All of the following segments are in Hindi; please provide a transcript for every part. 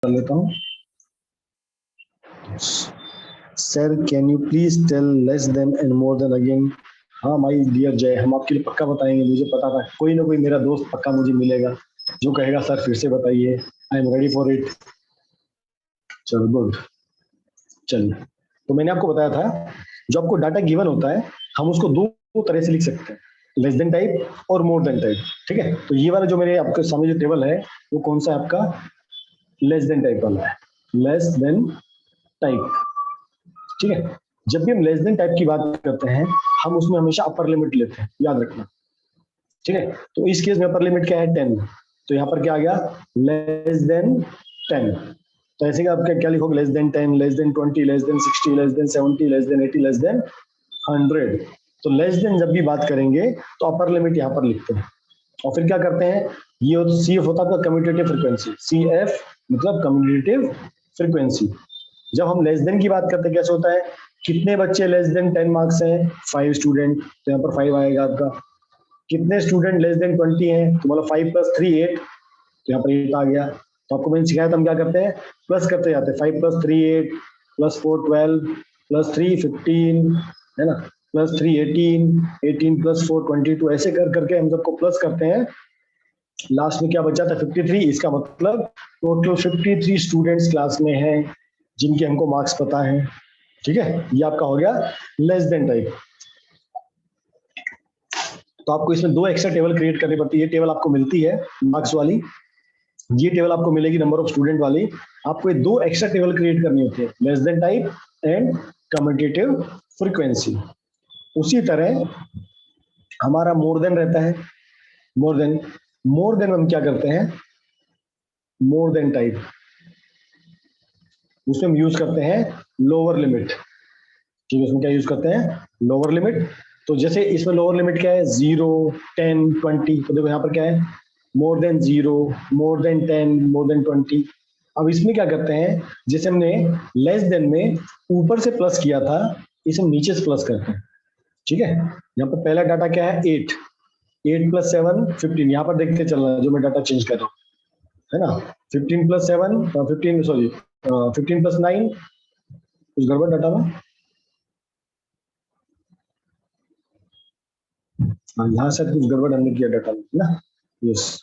कर लेता हूँ। Sir can you please tell less than and more than again. हाँ माई डियर जय, हम आपके लिए पक्का बताएंगे। मुझे पता था कोई ना कोई मेरा दोस्त पक्का मुझे मिलेगा जो कहेगा सर फिर से बताइए, I am ready for it. चलो गुड। चलिए, तो मैंने आपको बताया था जो आपको डाटा गिवन होता है हम उसको दो तरह से लिख सकते हैं, लेस देन टाइप और मोर देन टाइप। ठीक है, तो ये वाला जो मेरे आपके सामने जो टेबल है वो कौन सा है आपका? लेस देन टाइप वाला है, लेस देन टाइप। ठीक है, जब भी हम लेस देन टाइप की बात करते हैं हम उसमें हमेशा अपर लिमिट लेते हैं, याद रखना। ठीक है, तो इस केस में अपर लिमिट क्या है? 10। तो यहाँ पर क्या आ गया? Less than 10। तो ऐसे का आपका क्या लिखोगे? Less than 10, less than 20, less than 60, less than 70, less than 80, less than 100। तो लेस देन जब भी बात करेंगे तो अपर लिमिट यहाँ पर लिखते हैं और फिर क्या करते हैं, ये सी एफ होता है कम्यूटेटिव फ्रीक्वेंसी। सी एफ मतलब कम्यूटेटिव फ्रीक्वेंसी। जब हम लेस देन की बात करते हैं कैसे होता है? कितने बच्चे लेस देन 10 मार्क्स हैं? 5 स्टूडेंट, तो यहाँ पर 5 आएगा आपका। कितने स्टूडेंट लेस देन 20 हैं? तो मतलब 5 + 3 8, तो यहाँ पर 8 आ गया। तो आपको मैंने सिखाया था हम क्या करते हैं, प्लस करते जाते हैं। 5 + 3 8, +4 12, +3 15, है ना, +3 18, 18 + 4 22, ऐसे कर करके हम सबको प्लस करते हैं। लास्ट में क्या बचा था? 53। इसका मतलब टोटल 53 स्टूडेंट्स क्लास में हैं जिनके हमको मार्क्स पता है। ठीक है, ये आपका हो गया लेस देन टाइप। तो आपको इसमें दो एक्स्ट्रा टेबल क्रिएट करनी पड़ती है। ये टेबल आपको मिलती है मार्क्स वाली, ये टेबल आपको मिलेगी नंबर ऑफ स्टूडेंट वाली। आपको ये दो एक्स्ट्रा टेबल क्रिएट करनी होती है, less than type and commutative frequency. उसी तरह हमारा मोर देन रहता है। मोर देन हम क्या करते हैं? मोर देन टाइप, उसमें हम यूज करते हैं लोअर लिमिट। ठीक है, उसमें क्या यूज करते हैं? Lower limit. तो जैसे इसमें लोअर लिमिट क्या है? 0, 10, 20। तो देखो यहाँ पर क्या है? More than 0, more than 10, more than 20। अब इसमें क्या करते हैं, जैसे हमने लेस देन में ऊपर से प्लस किया था, इसे हम नीचे से प्लस करते हैं। ठीक है, यहाँ पर पहला डाटा क्या है? 8, 8 + 7 15। यहाँ पर देखते चलना जो मैं डाटा चेंज कर रहा हूँ, है ना। 15 + 7 15, सॉरी 15 + 9, कुछ गड़बड़ डाटा में। हाँ, यहाँ से कुछ गड़बड़ हमने किया डाटा में ना। यस,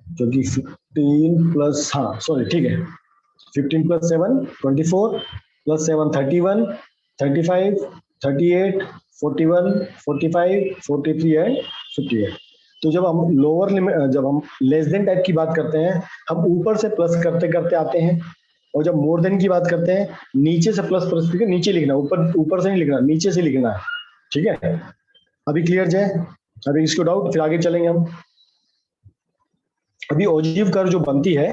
क्योंकि 15 प्लस, हाँ सॉरी, ठीक है, 15 + 7 24, + 7 31, 35, 38, 41, 45, 43 एंड 58। तो जब हम लोअर लिमिट, जब हम लेस देन टाइप की बात करते हैं हम ऊपर से प्लस करते करते आते हैं, और जब मोर देन की बात करते हैं नीचे से प्लस प्लस करके नीचे लिखना, ऊपर ऊपर से नहीं लिखना, नीचे से लिखना है। ठीक है, अभी क्लियर जाए? अभी इसको डाउट, फिर आगे चलेंगे हम। अभी ओजीव कर्व जो बनती है,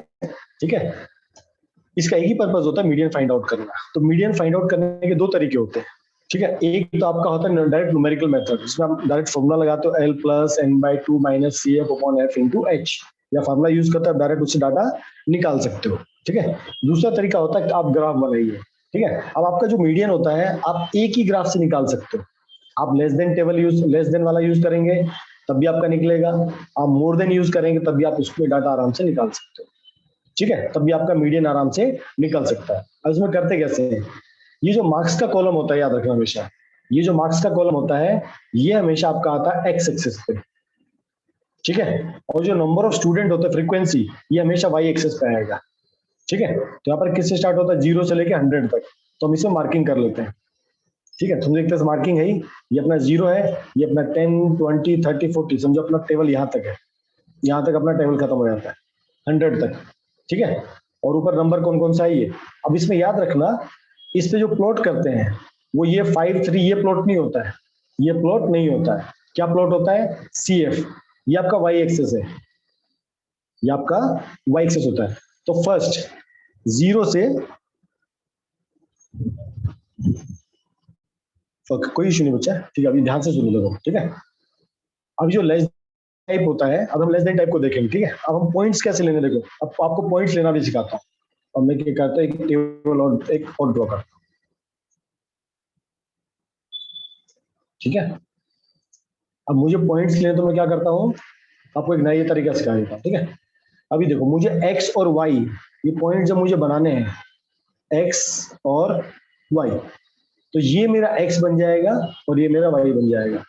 ठीक है, इसका एक ही पर्पज होता है, मीडियन फाइंड आउट करना। तो मीडियन फाइंड आउट करने के दो तरीके होते हैं। ठीक है, एक तो आपका होता है डायरेक्ट न्यूमेरिकल मेथड, जिसमें आप डायरेक्ट फॉर्मूला लगाते हो L + n/2 - CF/F × H, या फॉर्मूला यूज करते हैं, डायरेक्ट उससे डाटा निकाल सकते हो। ठीक है, दूसरा तरीका होता है कि आप ग्राफ बनाइए। ठीक है, अब आपका जो मीडियन होता है आप एक ही ग्राफ से निकाल सकते हो। आप less than table use, less than वाला यूज करेंगे तब भी आपका निकलेगा, आप मोर देन यूज करेंगे तब भी आप उसमें डाटा आराम से निकाल सकते हो। ठीक है, तब भी आपका मीडियन आराम से निकल सकता है। अब इसमें करते कैसे हैं, ये जो मार्क्स का कॉलम होता है, याद रखना हमेशा, ये जो मार्क्स का कॉलम होता है ये हमेशा आपका आता है एक्स एक्सिस पे। ठीक है, और जो नंबर ऑफ स्टूडेंट होते हैं, फ्रीक्वेंसी, ये हमेशा वाई एक्सिस पे आएगा। ठीक है, तो यहाँ पर किससे स्टार्ट होता है? 0 से लेके 100 तक। तो हम इसमें मार्किंग कर लेते हैं। ठीक है, तुम देखते हैं मार्किंग है ही, ये अपना 0 है, ये अपना 10 20 30 40, समझो अपना टेबल यहाँ तक है, यहाँ तक अपना टेबल खत्म हो जाता है, 100 तक। ठीक है, और ऊपर नंबर कौन कौन सा है ये। अब इसमें याद रखना, इस पे जो प्लॉट करते हैं वो ये 5 3, ये प्लॉट नहीं होता है, ये प्लॉट नहीं होता है। क्या प्लॉट होता है? सी एफ, ये आपका वाई एक्सेस है, ये आपका वाई एक्सेस होता है। तो फर्स्ट 0 से, कोई इशू नहीं बच्चा, ठीक है, अभी ध्यान से सुनो देखो। ठीक है, अब जो लेस टाइप होता है, अब हम लेस देन टाइप को देखेंगे। ठीक है, अब हम पॉइंट्स कैसे लेने, देखो अब आपको पॉइंट्स लेना भी सिखाता हूँ। और मैं क्या करता हूँ, एक टेबल और एक और ड्रॉ करता हूँ। ठीक है, अब मुझे पॉइंट्स लेने तो मैं क्या करता हूँ, आपको एक नया तरीका सिखा देता हूँ। ठीक है, अभी देखो मुझे x और y, ये पॉइंट जब मुझे बनाने हैं x और y, तो ये मेरा x बन जाएगा और ये मेरा y बन जाएगा।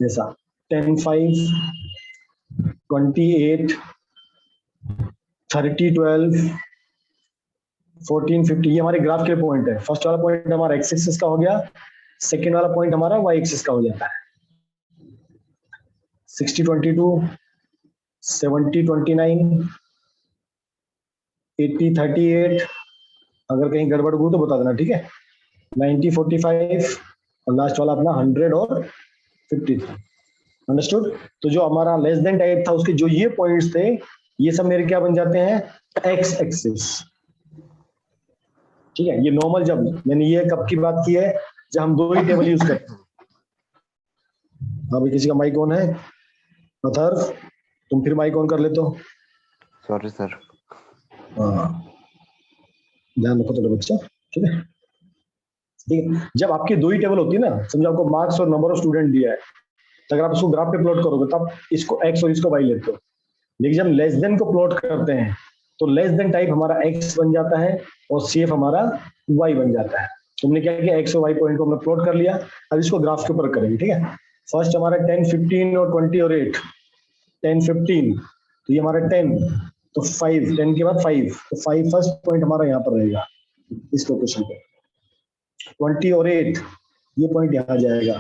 जैसा 10, 5, 28, 30, 12, 14, 50, ये हमारे ग्राफ के पॉइंट है। फर्स्ट वाला पॉइंट हमारा x एक्सिस का हो गया, सेकेंड वाला पॉइंट हमारा y एक्सिस का हो जाता है। 60, 22, 70, 29, 80, 38, अगर कहीं गड़बड़ हो तो बता देना, ठीक है। 90, 45 और लास्ट वाला अपना 100 और 53। अंडरस्टूड। तो जो हमारा लेस देन टाइप था उसके जो ये पॉइंट्स थे, ये सब मेरे क्या बन जाते हैं, एक्स एक्सिस। ठीक है, ये नॉर्मल, जब मैंने ये कब की बात की है, जब हम दो ही टेबल यूज करते हैं। अभी किसी का माइक ऑन है? अथर्व, तुम फिर माइक ऑन कर लेते हो। Sorry sir. हाँ, ध्यान रखो थोड़ा बच्चा, ठीक है। ठीक है, जब आपकी दो ही टेबल होती है ना, समझो आपको मार्क्स और नंबर ऑफ स्टूडेंट दिया है, तो अगर आप इसको ग्राफ पे प्लॉट करोगे तब इसको एक्स और इसको वाई लेते हो। लेकिन जब लेस देन को प्लॉट करते हैं तो लेस देन टाइप हमारा एक्स बन जाता है और सेफ हमारा वाई बन जाता है। तुमने क्या किया, एक्स और वाई पॉइंट को हमने प्लॉट कर लिया, अब इसको ग्राफ के ऊपर करेंगे। ठीक है, फर्स्ट हमारा 10, 15 और 20 और 8, 10, 15, तो ये हमारा 10, तो 5, 10 के बाद 5, तो 5 फर्स्ट पॉइंट हमारा यहाँ पर रहेगा इस लोकेशन पे। 20 और 8, ये पॉइंट यहाँ जाएगा।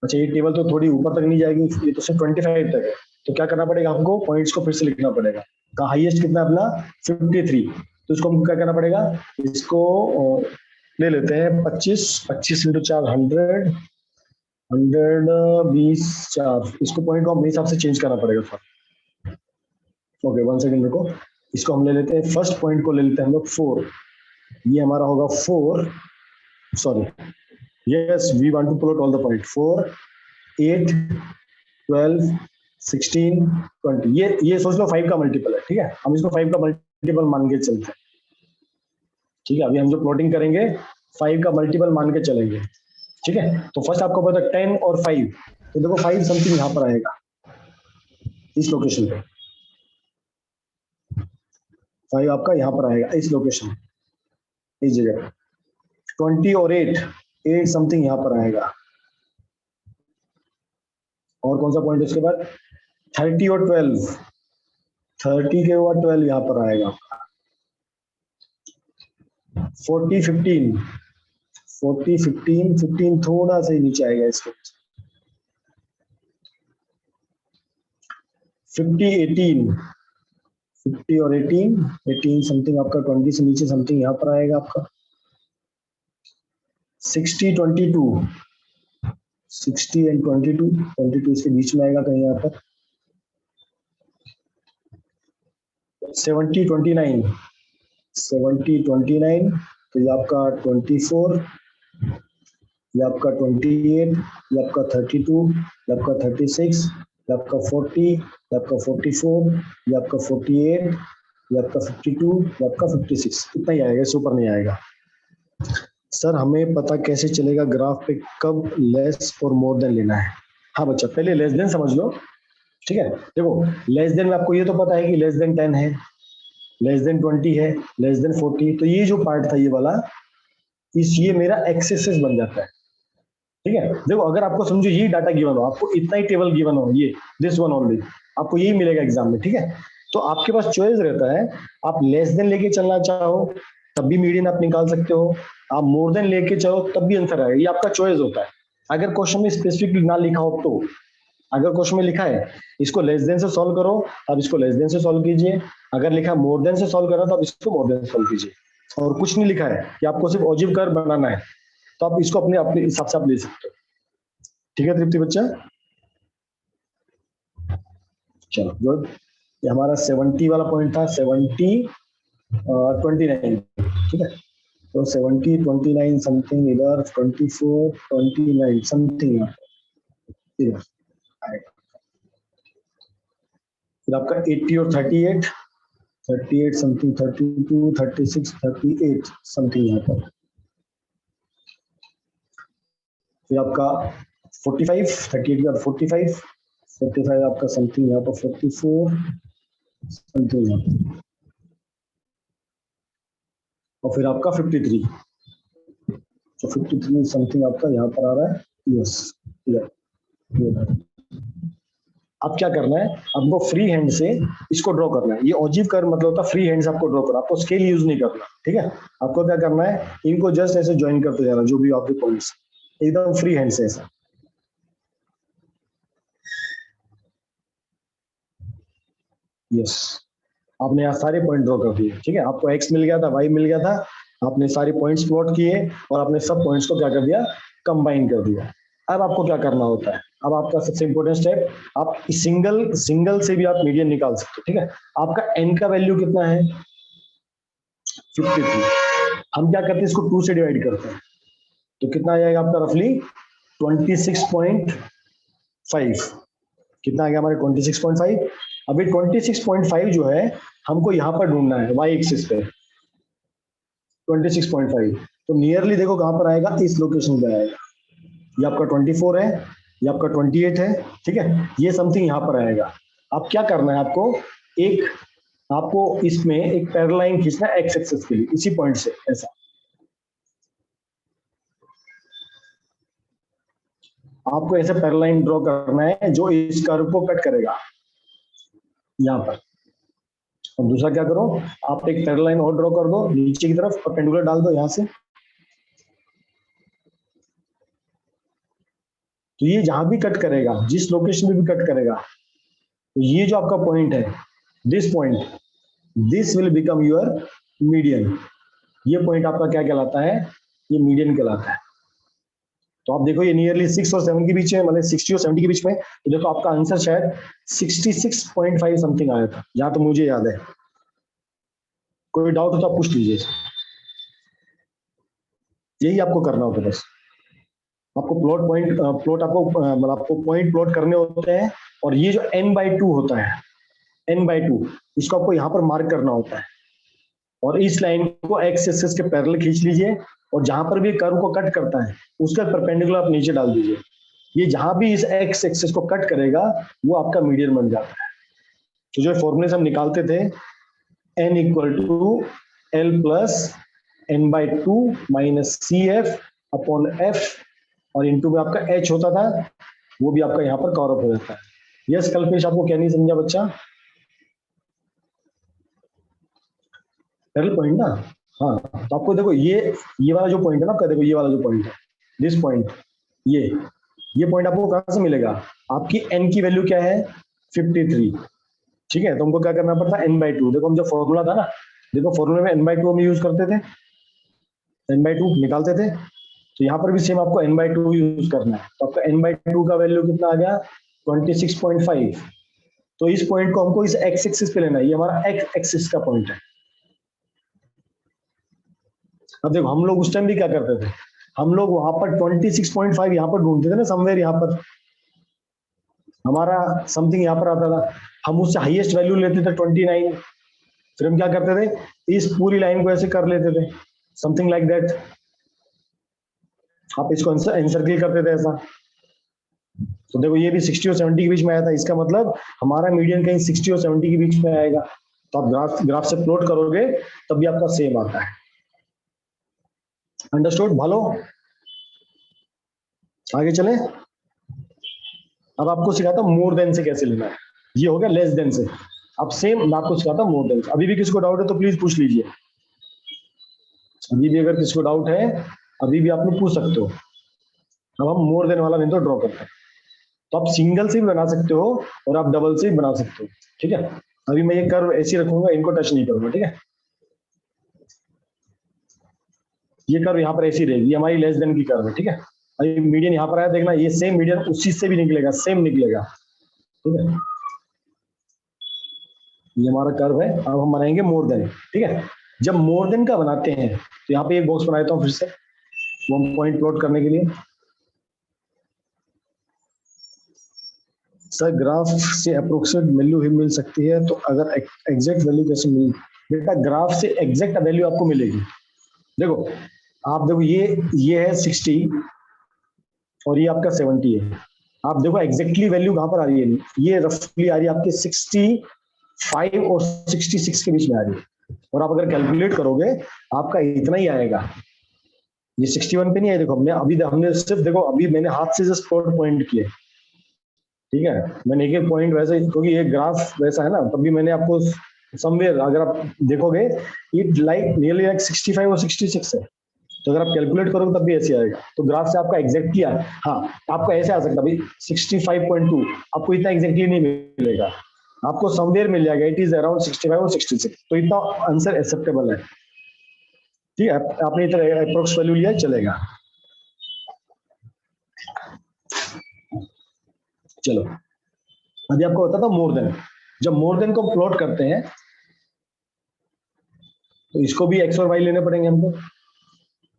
अच्छा, ये टेबल तो थोड़ी ऊपर तक नहीं जाएगी, ये तो सिर्फ 25 तक है, तो क्या करना पड़ेगा हमको, पॉइंट्स को फिर से लिखना पड़ेगा। का हाईएस्ट कितना अपना 53, तो इसको हमको क्या करना पड़ेगा, इसको ले लेते हैं 25, 25 इंटू 4 100, 100, 20, 4, इसको पॉइंट को अपने हिसाब से चेंज करना पड़ेगा थोड़ा। ओके, 1 सेकेंड रुको, इसको हम ले लेते हैं, फर्स्ट पॉइंट को ले लेते हैं हम लोग 4, ये हमारा होगा 4, sorry, yes, we want to plot all the point, 4, 8, 12, 16, 20, ये सोच लो 5 का मल्टीपल है। ठीक है, हम इसको 5 का मल्टीपल मान के चलते हैं। ठीक है, अभी हम जो प्लॉटिंग करेंगे 5 का मल्टीपल मान के चलेंगे। ठीक है, तो फर्स्ट आपको पता 10 और 5, तो देखो 5 समथिंग यहाँ पर आएगा इस लोकेशन पे, 5 आपका यहाँ पर आएगा इस लोकेशन, इस जगह। 20 और 8, 8 समथिंग यहाँ पर आएगा। और कौन सा पॉइंट उसके बाद, 30 और 12, 30 के बाद 12 यहाँ पर आएगा। 40, 15, 40, 15, 15 थोड़ा सा ही नीचे आएगा इसके। 50, 18, 50 और 18, 18 समथिंग आपका 20 से नीचे समथिंग यहाँ पर आएगा आपका। 60, 22, 60 एंड 22, 22 इसके बीच में आएगा कहीं यहाँ पर। 70, 29, 70, 29, तो ये आपका 24, ये आपका 28, ये आपका 32, ये आपका 36, ये आपका 40, ये आपका 44, ये आपका 48, ये आपका 52, ये आपका 56, इतना ही आएगा, इससे ऊपर नहीं आएगा। सर हमें पता कैसे चलेगा ग्राफ पे कब लेस और मोर देन लेना है? हाँ बच्चा, पहले लेस देन समझ लो। ठीक है, देखो लेस देन में आपको ये तो पता है कि लेस देन 10 है, लेस देन 20 है, लेस देन 40, तो ये जो पार्ट था ये वाला, ये मेरा एक्सेस बन जाता है। ठीक है, देखो अगर आपको समझो यही डाटा गिवन हो, आपको इतना ही टेबल गिवन हो, ये दिस वन ओनली, आपको यही मिलेगा एग्जाम में। ठीक है, तो आपके पास चॉइस रहता है, आप लेस देन लेके चलना चाहो तब भी मीडियन आप निकाल सकते हो, आप मोर देन लेके चलो तब भी आंसर आएगा, ये आपका चॉइस होता है। अगर क्वेश्चन में स्पेसिफिकली ना लिखा हो तो, अगर क्वेश्चन में लिखा है इसको लेस देन से सॉल्व करो, अब इसको लेस देन से सॉल्व कीजिए। अगर लिखा है मोर देन से सॉल्व करो तो अब इसको मोर देन से सॉल्व कीजिए। और कुछ नहीं लिखा है कि आपको सिर्फ ऑजिव कर्व बनाना है, तो आप इसको अपने अपने हिसाब से आप ले सकते हो। ठीक है तृप्ति बच्चा, चलो गुड। ये हमारा 70 वाला पॉइंट था, 70, 29। ठीक है, तो 70, 29 समथिंग इधर, 24, 29 समथिंग इधर आएगा। फिर आपका 80 और 38, 38 समथिंग, 32, 36, 38 समथिंग यहाँ पर। फिर आपका 45, 38 के बाद 45, 45 आपका समथिंग यहाँ पर 44, समथिंग, और फिर आपका 53, तो 53 समथिंग आपका यहाँ पर आ रहा है। यस, अब क्या करना है, आपको फ्री हैंड से इसको ड्रॉ करना है। ये ऑजिव कर मतलब होता है फ्री हैंड से आपको ड्रॉ करना, आपको स्केल यूज नहीं करना, ठीक है। आपको क्या करना है, इनको जस्ट ऐसे ज्वाइन करते जाना, जो भी आपके पॉइंट्स एकदम फ्री हैंड से ऐसा। यस, आपने यहाँ सारे पॉइंट ड्रॉ कर दिए, ठीक है। आपको एक्स मिल गया था, वाई मिल गया था, आपने सारे पॉइंट्स प्लॉट किए और आपने सब पॉइंट्स को क्या कर दिया, कंबाइन कर दिया। अब आपको क्या करना होता है, अब आपका सबसे इंपॉर्टेंट स्टेप, आप सिंगल सिंगल से भी आप मीडियन निकाल सकते हो, ठीक है। आपका एन का वैल्यू कितना है, 53। हम क्या करते हैं, इसको 2 से डिवाइड करते हैं, तो कितना आ जाएगा आपका रफली 26.5। कितना आ गया हमारे 26.5। अभी 26.5 जो है हमको यहाँ पर ढूंढना है, वाई एक्सिस पे 26.5। तो नियरली देखो कहां पर आएगा, इस लोकेशन पे आएगा। ये आपका 24 है, ये आपका 28 है, ठीक है। ये समथिंग यहाँ पर आएगा। अब क्या करना है आपको, एक आपको इसमें एक पैरेलल खींचना है एक्स एक्सिस के लिए, इसी पॉइंट से ऐसा। आपको ऐसे पैरेलल ड्रॉ करना है जो इस कर्व को कट करेगा यहाँ पर। और दूसरा क्या करो, आप एक पैरेलल और ड्रॉ कर दो नीचे की तरफ, परपेंडिकुलर डाल दो यहाँ से। तो ये जहां भी कट करेगा, जिस लोकेशन में भी कट करेगा, तो ये जो आपका पॉइंट है, this point, this will become your median. ये पॉइंट आपका क्या कहलाता है, ये मीडियन कहलाता है। तो आप देखो ये नियरली 6 और 7 के बीच में, मतलब 60 और 70 के बीच में। तो देखो आपका आंसर शायद 66.5 समथिंग आया था, जहां तो मुझे याद है। कोई डाउट हो तो आप पूछ लीजिए। यही आपको करना होता है बस। आपको प्लॉट आपको मतलब आपको पॉइंट प्लॉट करने होते हैं। और ये जो n/2 होता है, n/2, इसको आपको यहाँ पर मार्क करना होता है। और इस लाइन को एक्स एक्सिस के पैरेलल खींच लीजिए, और जहां पर भी कर्व को कट करता है उसका परपेंडिकुलर आप नीचे डाल दीजिए। ये जहां भी इस एक्स एक्सिस को कट करेगा वो आपका मीडियन बन जाता है। तो जो फॉर्मूले हम निकालते थे, n equal to l plus n/2 minus c f upon f, और इंटू में आपका h होता था, वो भी आपका यहाँ पर कवर अप हो जाता है। यस कल्पेश, आपको क्या नहीं समझा बच्चा, पैरेलल पॉइंट ना। हाँ, तो आपको देखो ये वाला जो पॉइंट है ना आपका, देखो ये वाला जो पॉइंट है, दिस पॉइंट, ये पॉइंट आपको कहां से मिलेगा, आपकी n की वैल्यू क्या है 53, ठीक है। तो हमको क्या करना पड़ता है n/2। देखो हम जो फॉर्मूला था ना, देखो फॉर्मूले में n/2 हम यूज करते थे, n/2 निकालते थे। तो यहाँ पर भी सेम आपको n/2 यूज करना है। तो आपका n/2 का वैल्यू कितना आ गया 26.5। तो इस पॉइंट को हमको इस एक्स एक्सिस पे लेना है, ये हमारा एक्स एक्सिस का पॉइंट है। अब देखो हम लोग उस टाइम भी क्या करते थे, हम लोग वहां पर 26.5 यहाँ पर ढूंढते थे ना, समवेयर यहाँ पर हमारा समथिंग यहाँ पर आता था, हम उससे हाईएस्ट वैल्यू लेते थे 29। फिर हम क्या करते थे, इस पूरी लाइन को ऐसे कर लेते थे, समथिंग लाइक दैट। आप इसको एनसर्किल करते थे ऐसा। तो देखो ये भी 60 और 70 के बीच में आया था, इसका मतलब हमारा मीडियन कहीं 60 और 70 के बीच में आएगा। तो आप ग्राफ से प्लॉट करोगे तब भी आपका सेम आता है। अंडरस्टूड भालो, आगे चले। अब आपको सिखाता हूं मोर देन से कैसे लेना है। ये हो गया लेस देन से। अब सेम मैं आपको सिखाता हूं मोर देन से। अभी भी किसी को डाउट है तो प्लीज पूछ लीजिए। अभी भी अगर किसी को डाउट है, अभी भी आप लोग पूछ सकते हो। अब हम मोर देन वाला नहीं तो ड्रॉ करते हैं। तो आप सिंगल से भी बना सकते हो और आप डबल से भी बना सकते हो, ठीक है। अभी मैं ये कर्व ऐसे रखूंगा, इनको टच नहीं करूंगा, ठीक है। ये कर्व यहाँ पर ऐसी रहेगी, ये हमारी लेस देन की कर्व है, ठीक है। अभी मीडियन यहाँ पर आया, देखना ये सेम मीडियन उस चीज से भी निकलेगा, सेम निकलेगा, ठीक है। ये हमारा कर्व है। अब हम बनाएंगे मोर देन, ठीक है। जब मोर देन का बनाते हैं तो यहाँ पे एक बॉक्स बना देता हूँ फिर से, वो पॉइंट प्लॉट करने के लिए। सर ग्राफ से अप्रोक्सीमेट वैल्यू ही मिल सकती है, तो अगर एग्जैक्ट वैल्यू कैसे मिल, बेटा ग्राफ से एग्जैक्ट वैल्यू आपको मिलेगी। देखो आप देखो ये है 60 और ये आपका 70 है। आप देखो एग्जैक्टली वैल्यू कहां पर आ रही है, ये रफली आ रही है आपकी 60 5 और 66 के बीच में आ रही है, और आप अगर कैलकुलेट करोगे आपका इतना ही आएगा, ये 61 पे नहीं है। देखो हमने सिर्फ देखो अभी मैंने हाथ से जस्ट प्लॉट पॉइंट किए, ठीक है, मैंने एक एक पॉइंट वैसे, क्योंकि ये ग्राफ वैसा है ना, तभी मैंने आपको समवेयर अगर आप देखोगे इट लाइक नियरली लाइक 65 और 66 है, तो अगर आप कैलकुलेट करोगे तब भी ऐसे आएगा। तो ग्राफ से आपका एग्जैक्टली हाँ आपका ऐसे आ सकता भाई 65.2, आपको इतना एग्जैक्टली नहीं मिलेगा, आपको समवेयर मिल जाएगा, इट इज अराउंड 65 और 66, तो इतना आंसर एक्सेप्टेबल है, ठीक है। आपने इतना अप्रोक्स वैल्यू लिया चलेगा। चलो अभी आपको होता था मोर देन, जब मोर देन को प्लॉट करते हैं तो इसको भी एक्स और वाई लेने पड़ेंगे हमको।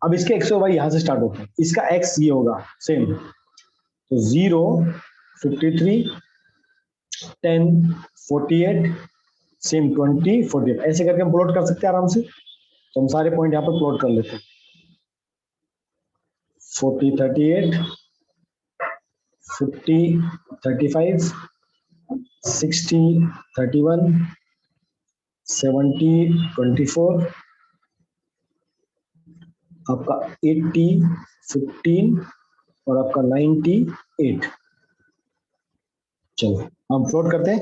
अब इसके एक्स और वाई यहां से स्टार्ट होते हैं, इसका एक्स ये होगा सेम, तो 0 53 10 48 सेम 20 48, ऐसे करके हम प्लॉट कर सकते हैं आराम से। तो हम सारे पॉइंट यहाँ पर प्लॉट कर लेते हैं, 40 38 50 35 60 31 70 24, आपका 80 15 और आपका 98। चलो हम प्लॉट करते हैं,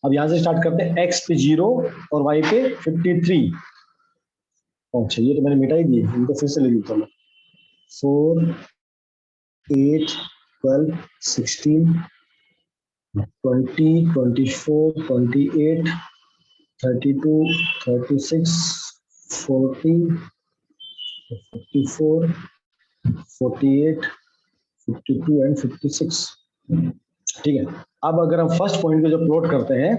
अब यहां से स्टार्ट करते हैं, x पे 0 और y पे 53। अच्छा ये तो मैंने मिटा ही दिए, इनको फिर से लिख देता हूँ, 4 8 12 16 20 24 28 32 36 40 54 48 52 एंड 56, ठीक है। अब अगर हम फर्स्ट पॉइंट को जब प्लॉट करते हैं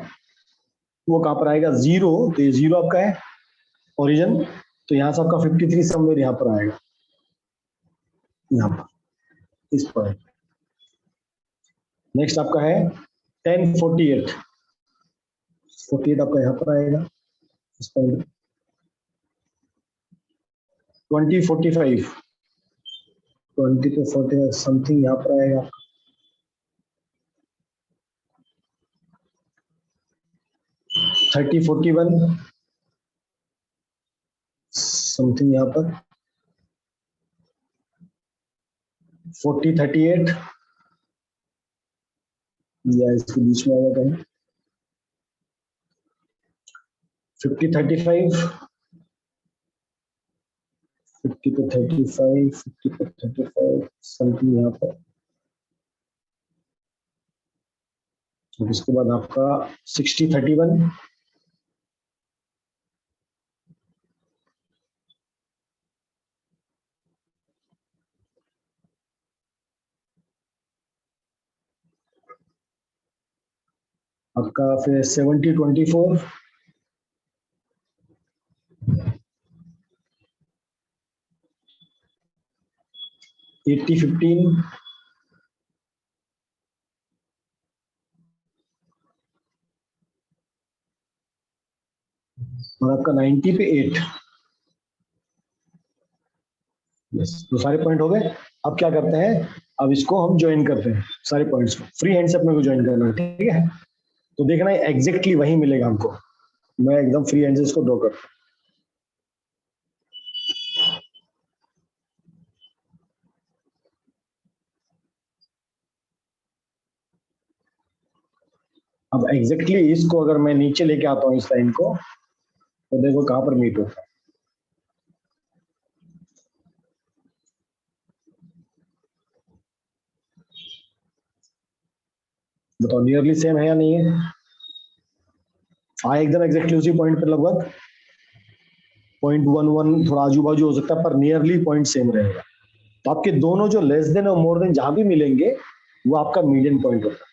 वो कहां पर आएगा, 0, तो ये 0 आपका है ओरिजिन, तो यहां से आपका 53 समवेयर यहां पर आएगा, यहां पर इस पॉइंट। नेक्स्ट आपका है 10 48 48 आपका यहां पर आएगा इस पॉइंट। 20 45 20 to 40 समथिंग यहां पर आएगा। 30 41 समथिंग यहां पर। 40 38 या इसके बीच में आएगा कहीं। 50 35 50 पे 35 50 पे 35 समथिंग यहाँ पर। इसके बाद आपका 60 31 आपका, फिर 70 24 80 15 और आपका 90 पे 8। यस, तो सारे पॉइंट हो गए। अब क्या करते हैं, अब इसको हम ज्वाइन करते हैं सारे पॉइंट्स को, फ्री हैंड से अपने को ज्वाइन करना है, ठीक है। तो देखना है एग्जैक्टली वही मिलेगा हमको, मैं एकदम फ्री हैंड से इसको ड्रॉ करता हूं। अब एग्जैक्टली इसको अगर मैं नीचे लेके आता हूँ इस लाइन को, तो देखो कहां पर मीट होता है। बताओ नियरली सेम है या नहीं है? हाँ एकदम एग्जैक्टली उसी पॉइंट पर, लगभग 0.11 थोड़ा आजू बाजू हो सकता है, पर नियरली पॉइंट सेम रहेगा। तो आपके दोनों जो लेस देन और मोर देन जहां भी मिलेंगे वो आपका मीडियन पॉइंट होता है।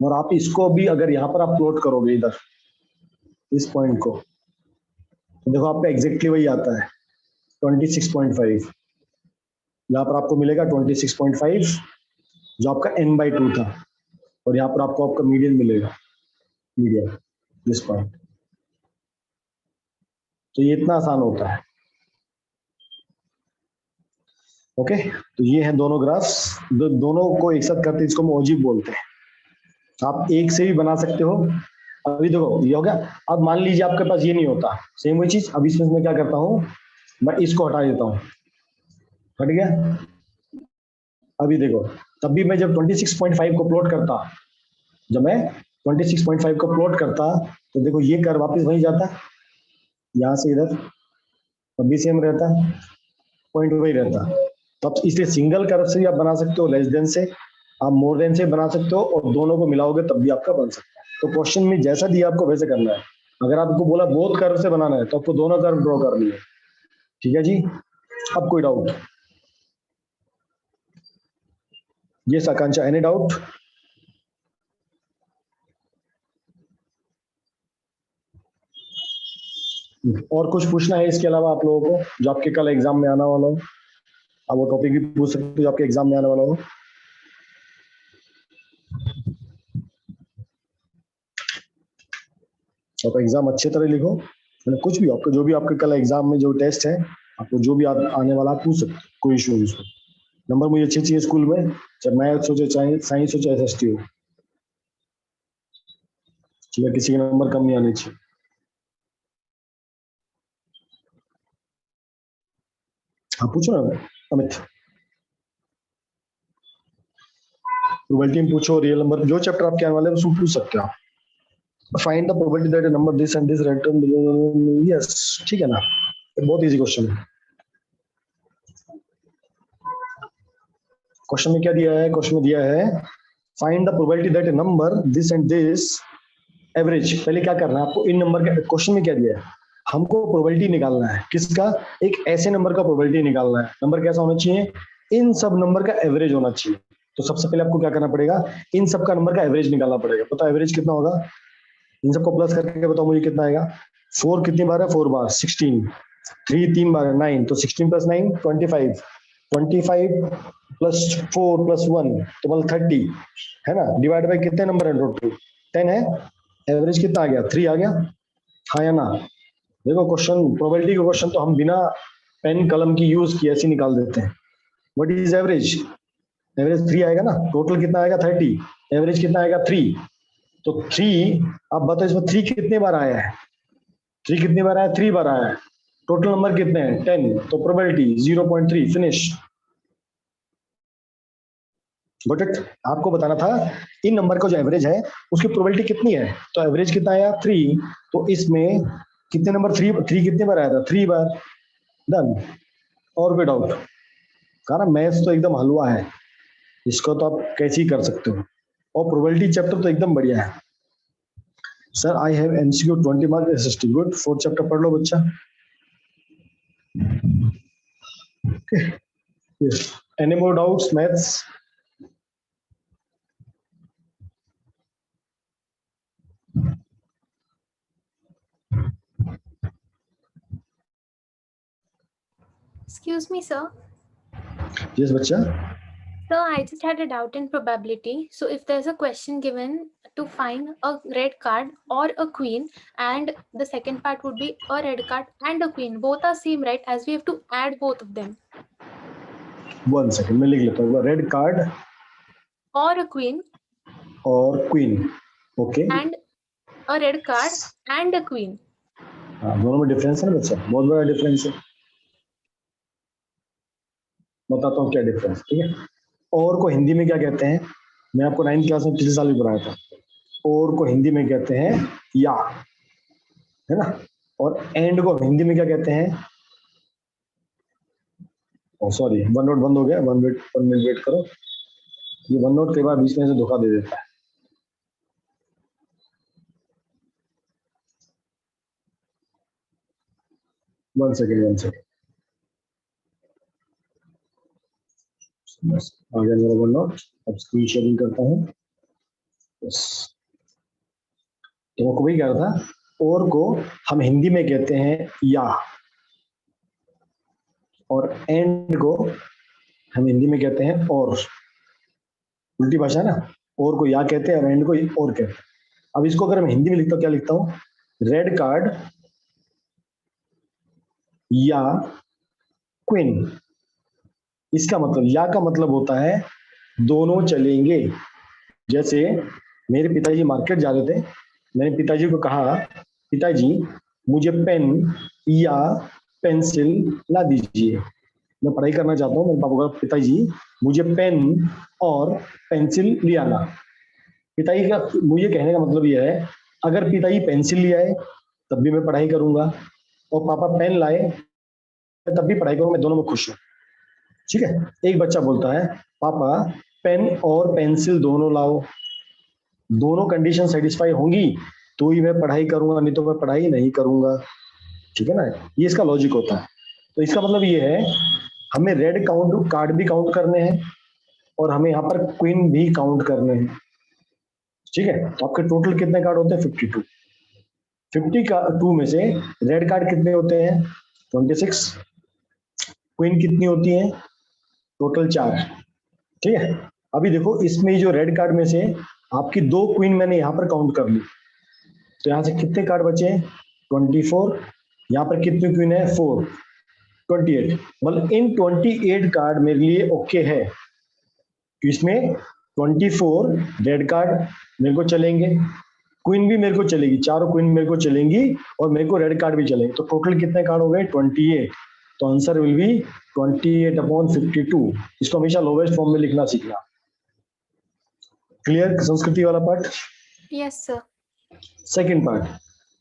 और आप इसको भी अगर यहाँ पर आप प्लॉट करोगे इधर इस पॉइंट को, तो देखो आपका एग्जैक्टली वही आता है 26.5। यहाँ पर आपको मिलेगा 26.5 जो आपका n/2 था, और यहाँ पर आपको आपका मीडियन मिलेगा, मीडियन दिस पॉइंट। तो ये इतना आसान होता है। ओके, तो ये हैं दोनों ग्राफ्स, दोनों को एक साथ करते हैं, इसको हम ओजिव बोलते हैं। आप एक से भी बना सकते हो, अभी देखो ये हो गया। अब मान लीजिए आपके पास ये नहीं होता, सेम वही चीज। अब इसमें मैं क्या करता हूँ, मैं इसको हटा देता हूँ, हट गया। अभी देखो, तब भी मैं जब 26.5 को प्लॉट करता, जब मैं 26.5 को प्लॉट करता, तो देखो ये कर वापस वहीं जाता, यहाँ से इधर, तब भी सेम रहता, पॉइंट वही रहता। तब इसलिए सिंगल कर्व से भी आप बना सकते हो, लेस देन से, आप मोर देन से बना सकते हो, और दोनों को मिलाओगे तब भी आपका बन सकता है। तो क्वेश्चन में जैसा दिया आपको वैसे करना है। अगर आपको बोला बोथ कर्व से बनाना है तो आपको दोनों कर्व ड्रॉ करनी है। ठीक है जी, अब कोई डाउट? ये आकांक्षा, एनी डाउट? और कुछ पूछना है इसके अलावा आप लोगों को, जो आपके कल एग्जाम में आने वाला हो? आप वो टॉपिक भी पूछ सकते हो जो आपके एग्जाम में आने वाला हो। आप एग्जाम अच्छे तरह लिखो, मतलब कुछ भी आपको, जो भी आपके कल एग्जाम में जो टेस्ट है, आपको जो भी आने वाला आप पूछ सकते हो, कोई इशू नहीं उसमें। नंबर मुझे अच्छे चाहिए स्कूल में, चाहे मैथ्स हो, चाहे साइंस हो, चाहे एसएसटी हो। ठीक है, किसी के नंबर कम नहीं आने चाहिए। हाँ पूछो ना अमित, प्रोबेबिलिटी में पूछो, रियल नंबर, जो चैप्टर आपके आने वाले हैं उसमें पूछ सकते हो आप। Find the probability that a number this and this return, yes, ठीक है ना, बहुत इजी क्वेश्चन है। क्वेश्चन में क्या दिया है? क्वेश्चन में दिया है find the probability that a number this and this average. पहले क्या करना है आपको, इन नंबर के क्वेश्चन में क्या दिया है, हमको प्रोबेबिलिटी निकालना है। किसका? एक ऐसे नंबर का प्रोबेबिलिटी निकालना है। नंबर कैसा होना चाहिए? इन सब नंबर का एवरेज होना चाहिए। तो सबसे पहले आपको क्या करना पड़ेगा, इन सब का नंबर का एवरेज निकालना पड़ेगा। पता एवरेज कितना होगा? इन सबको प्लस करके बताओ मुझे कितना आएगा। 4 कितनी बार है? 4 बार। 16, 3 3 बार है 9, तो 16 प्लस 9 25, 25 प्लस 4 प्लस 1 तो मतलब 30 है ना। डिवाइड बाय कितने नंबर है टोटल? 10 है। एवरेज कितना आ गया? 3 आ गया, हाँ या ना? देखो क्वेश्चन, प्रोबेबिलिटी का क्वेश्चन तो हम बिना पेन कलम की यूज किए ऐसे निकाल देते हैं। What is average? एवरेज 3 आएगा ना। टोटल कितना आएगा? 30, एवरेज कितना आएगा? 3। तो 3, आप बताओ इसमें 3 कितने बार आया है? 3 कितनी बार आया? 3 बार आया है। टोटल नंबर कितने हैं? 10, तो प्रोबेबिलिटी 0.3, फिनिश। Got it? आपको बताना था इन नंबर का जो एवरेज है उसकी प्रोबेबिलिटी कितनी है। तो एवरेज कितना आया? 3। तो इसमें कितने नंबर? 3 कितने बार आया था? 3 बार। डन। और कोई डाउट? कहा ना मैथ्स तो एकदम हलवा है, इसको तो आप कैसे ही कर सकते हो। और प्रोबेबिलिटी चैप्टर तो एकदम बढ़िया है। Sir I have MCQ 20 mark SST. Good, 4th chapter पढ़ लो बच्चा। Any more doubts maths? Excuse me, sir. Yes बच्चा। So I just had a doubt in probability. So if there's a question given to find a red card or a queen, and the second part would be a red card and a queen, both are same, right? As we have to add both of them. 1 second में लिख लेता हूँ। Red card Or a queen और queen, okay. and a red card and a queen. हाँ, दोनों में डिफरेंस है ना बच्चा, बहुत बड़ा डिफरेंस है। बताता हूँ क्या डिफरेंस, ठीक है। और को हिंदी में क्या कहते हैं? मैं आपको 9th क्लास में पिछले साल भी पढ़ाया था। और को हिंदी में कहते हैं या, है ना। और एंड को हिंदी में क्या कहते हैं? सॉरी, वन नोट बंद हो गया, 1 मिनट वेट करो। ये वन नोट कई बार बीच में से धोखा दे देता है। वन सेकेंड, बस आ गया मेरा वन नोट। अब स्क्रीन शेयरिंग करता हूँ। बस, तो वो वही कह रहा था, और को हम हिंदी में कहते हैं या, और एंड को हम हिंदी में कहते हैं और। उल्टी भाषा है ना, और को या कहते हैं और एंड को और कहते हैं। अब इसको अगर मैं हिंदी में लिखता हूँ, क्या लिखता हूँ? रेड कार्ड या क्वीन। इसका मतलब, या का मतलब होता है दोनों चलेंगे। जैसे मेरे पिताजी मार्केट जा रहे थे, मैंने पिताजी को कहा, पिताजी मुझे पेन या पेंसिल ला दीजिए। मैं पढ़ाई करना चाहता हूँ, मेरे पापा को कहा, पिताजी मुझे पेन और पेंसिल ले आना। पिताजी का मुझे कहने का मतलब यह है, अगर पिताजी पेंसिल ले आए तब भी मैं पढ़ाई करूंगा, और पापा पेन लाए तब भी पढ़ाई करूंगा, मैं दोनों में खुश हूँ। ठीक है। एक बच्चा बोलता है, पापा पेन और पेंसिल दोनों लाओ, दोनों कंडीशन सेटिस्फाई होंगी तो ही मैं पढ़ाई करूंगा, नहीं तो मैं पढ़ाई नहीं करूंगा। ठीक है ना, ये इसका लॉजिक होता है। तो इसका मतलब ये है, हमें रेड काउंट कार्ड भी काउंट करने हैं और हमें यहाँ पर क्वीन भी काउंट करने हैं। ठीक है, तो आपके टोटल कितने कार्ड होते हैं? 52। 52 में से रेड कार्ड कितने होते हैं? 26। क्वीन कितनी होती है? टोटल 4। ठीक है, अभी देखो इसमें जो रेड कार्ड में से आपकी 2 क्वीन मैंने यहाँ पर काउंट कर ली, तो यहाँ से कितने कार्ड बचे? 24। यहाँ पर कितनी क्वीन है? 4। 28। मतलब इन 28 कार्ड मेरे लिए ओके है, इसमें 24 रेड कार्ड मेरे को चलेंगे, क्वीन भी मेरे को चलेगी, चारों क्वीन मेरे को चलेंगी और मेरे को रेड कार्ड भी चलेंगे। तो टोटल कितने कार्ड हो गए? 28। तो आंसर विल बी 28/52। इसको हमेशा लोवेस्ट फॉर्म में लिखना सीखना। क्लियर संस्कृति वाला part? Yes sir. Second part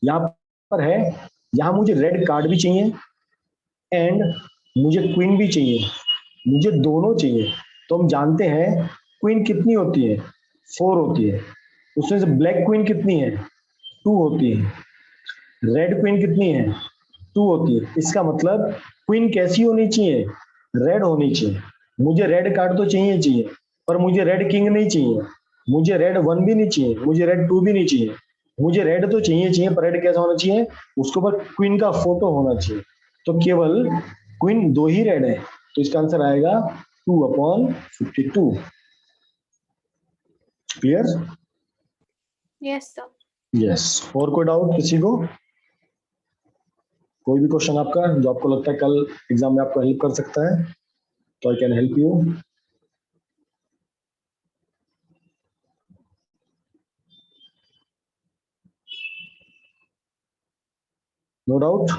यहाँ पर है, यहाँ मुझे रेड कार्ड भी चाहिए एंड मुझे क्वीन भी चाहिए, मुझे दोनों चाहिए। तो हम जानते हैं क्वीन कितनी होती है? 4 होती है। उसमें से ब्लैक क्वीन कितनी है? 2 होती है। रेड क्वीन कितनी है? 2 होती है। इसका मतलब क्वीन कैसी होनी चाहिए? रेड होनी चाहिए। मुझे रेड कार्ड तो चाहिए चाहिए, पर मुझे रेड किंग नहीं चाहिए, मुझे रेड 1 भी नहीं चाहिए, मुझे रेड 2 भी नहीं चाहिए। मुझे रेड तो चाहिए चाहिए, पर रेड कैसा होना चाहिए? उसके ऊपर क्वीन का फोटो होना चाहिए। तो केवल क्वीन 2 ही रेड है, तो इसका आंसर आएगा 2/52। क्लियर? Yes sir. यस। और कोई डाउट किसी को? कोई भी क्वेश्चन आपका जो आपको लगता है कल एग्जाम में आपको हेल्प कर सकता है, तो I can help you. No doubt?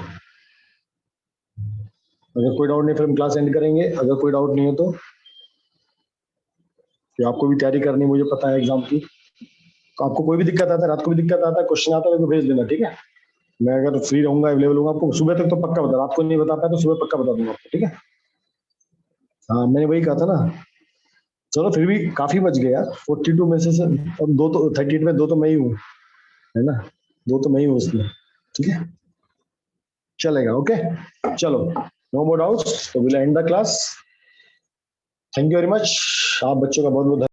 अगर कोई डाउट नहीं फिर हम क्लास एंड करेंगे। अगर कोई डाउट नहीं है तो आपको भी तैयारी करनी, मुझे पता है एग्जाम की। तो आपको कोई भी दिक्कत आता है, रात को भी दिक्कत आता है, क्वेश्चन आता है, मेरे को भेज देना। ठीक है, मैं अगर फ्री रहूंगा, अवेलेबल हूँ, आपको सुबह तक तो पक्का बता, रात को नहीं बता पाया तो सुबह पक्का बता दूंगा आपको। ठीक है, हाँ मैंने वही कहा था ना। चलो फिर भी काफी बच गया यार, 42 में से अब 2 तो 38 में 2 तो मैं ही हूँ, है ना, 2 तो मैं ही हूँ उसमें। ठीक है, चलेगा। ओके, चलो, नो मोर डाउट्स, तो will and the class. Thank you very much. आप बच्चों का बहुत बहुत